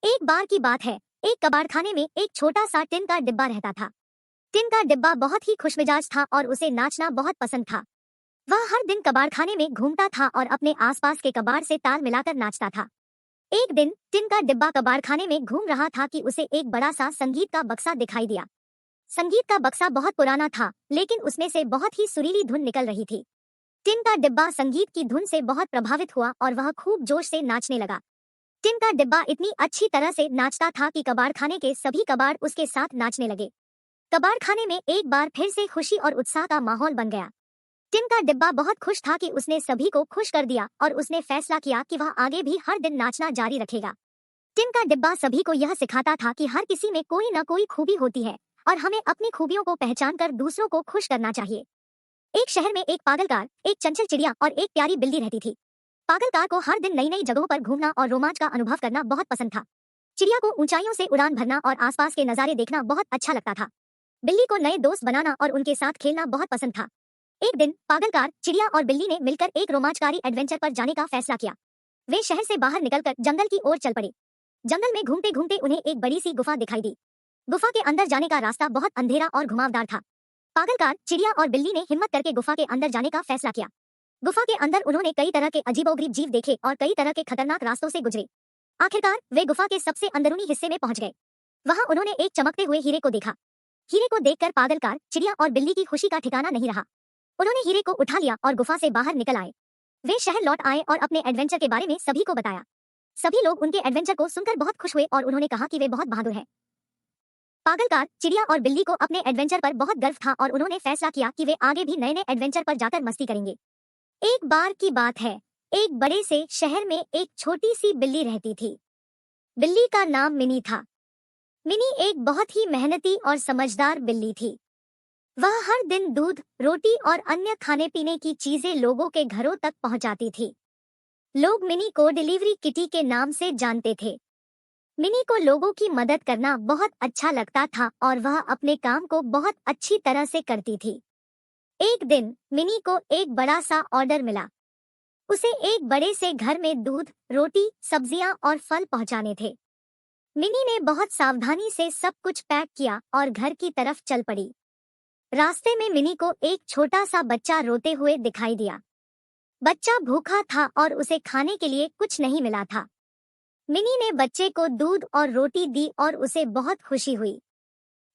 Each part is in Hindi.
एक बार की बात है, एक कबाड़खाने में एक छोटा सा टिन का डिब्बा रहता था। टिन का डिब्बा बहुत ही खुशमिजाज था और उसे नाचना बहुत पसंद था। वह हर दिन कबाड़खाने में घूमता था और अपने आसपास के कबाड़ से ताल मिलाकर नाचता था। एक दिन टिन का डिब्बा कबाड़खाने में घूम रहा था कि उसे एक बड़ा सा संगीत का बक्सा दिखाई दिया। संगीत का बक्सा बहुत पुराना था, लेकिन उसमें से बहुत ही सुरीली धुन निकल रही थी। टिन का डिब्बा संगीत की धुन से बहुत प्रभावित हुआ और वह खूब जोश से नाचने लगा। टिन का डिब्बा इतनी अच्छी तरह से नाचता था कि कबाड़खाने के सभी कबाड़ उसके साथ नाचने लगे। कबाड़खाने में एक बार फिर से खुशी और उत्साह का माहौल बन गया। टिन का डिब्बा बहुत खुश था कि उसने सभी को खुश कर दिया और उसने फैसला किया कि वह आगे भी हर दिन नाचना जारी रखेगा। टिन का डिब्बा सभी को यह सिखाता था कि हर किसी में कोई न कोई खूबी होती है और हमें अपनी खूबियों को पहचान कर दूसरों को खुश करना चाहिए। एक शहर में एक पागलकार, एक चंचल चिड़िया और एक प्यारी बिल्ली रहती थी। पागलकार को हर दिन नई नई जगहों पर घूमना और रोमांच का अनुभव करना बहुत पसंद था। चिड़िया को ऊंचाइयों से उड़ान भरना और आसपास के नजारे देखना बहुत अच्छा लगता था। बिल्ली को नए दोस्त बनाना और उनके साथ खेलना बहुत पसंद था। एक दिन पागलकार, चिड़िया और बिल्ली ने मिलकर एक रोमांचकारी एडवेंचर पर जाने का फैसला किया। वे शहर से बाहर निकलकर जंगल की ओर चल पड़े। जंगल में घूमते घूमते उन्हें एक बड़ी सी गुफा दिखाई दी। गुफा के अंदर जाने का रास्ता बहुत अंधेरा और घुमावदार था। पागलकार, चिड़िया और बिल्ली ने हिम्मत करके गुफा के अंदर जाने का फैसला किया। गुफा के अंदर उन्होंने कई तरह के अजीबोगरीब जीव देखे और कई तरह के खतरनाक रास्तों से गुजरे। आखिरकार वे गुफा के सबसे अंदरूनी हिस्से में पहुंच गए। वहां उन्होंने एक चमकते हुए हीरे को देखा। हीरे को देखकर पागलकार, चिड़िया और बिल्ली की खुशी का ठिकाना नहीं रहा। उन्होंने हीरे को उठा लिया और गुफा से बाहर निकल आए। वे शहर लौट आए और अपने एडवेंचर के बारे में सभी को बताया। सभी लोग उनके एडवेंचर को सुनकर बहुत खुश हुए और उन्होंने कहा कि वे बहुत बहादुर हैं। पागलकार, चिड़िया और बिल्ली को अपने एडवेंचर पर बहुत गर्व था और उन्होंने फैसला किया कि वे आगे भी नए नए एडवेंचर पर जाकर मस्ती करेंगे। एक बार की बात है, एक बड़े से शहर में एक छोटी सी बिल्ली रहती थी। बिल्ली का नाम मिनी था। मिनी एक बहुत ही मेहनती और समझदार बिल्ली थी। वह हर दिन दूध, रोटी और अन्य खाने पीने की चीजें लोगों के घरों तक पहुंचाती थी। लोग मिनी को डिलीवरी किटी के नाम से जानते थे। मिनी को लोगों की मदद करना बहुत अच्छा लगता था और वह अपने काम को बहुत अच्छी तरह से करती थी। एक दिन मिनी को एक बड़ा सा ऑर्डर मिला। उसे एक बड़े से घर में दूध, रोटी, सब्जियां और फल पहुंचाने थे। मिनी ने बहुत सावधानी से सब कुछ पैक किया और घर की तरफ चल पड़ी। रास्ते में मिनी को एक छोटा सा बच्चा रोते हुए दिखाई दिया। बच्चा भूखा था और उसे खाने के लिए कुछ नहीं मिला था। मिनी ने बच्चे को दूध और रोटी दी और उसे बहुत खुशी हुई।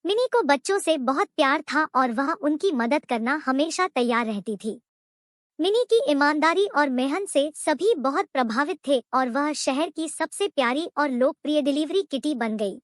मिनी को बच्चों से बहुत प्यार था और वह उनकी मदद करना हमेशा तैयार रहती थी। मिनी की ईमानदारी और मेहनत से सभी बहुत प्रभावित थे और वह शहर की सबसे प्यारी और लोकप्रिय डिलीवरी किटी बन गई।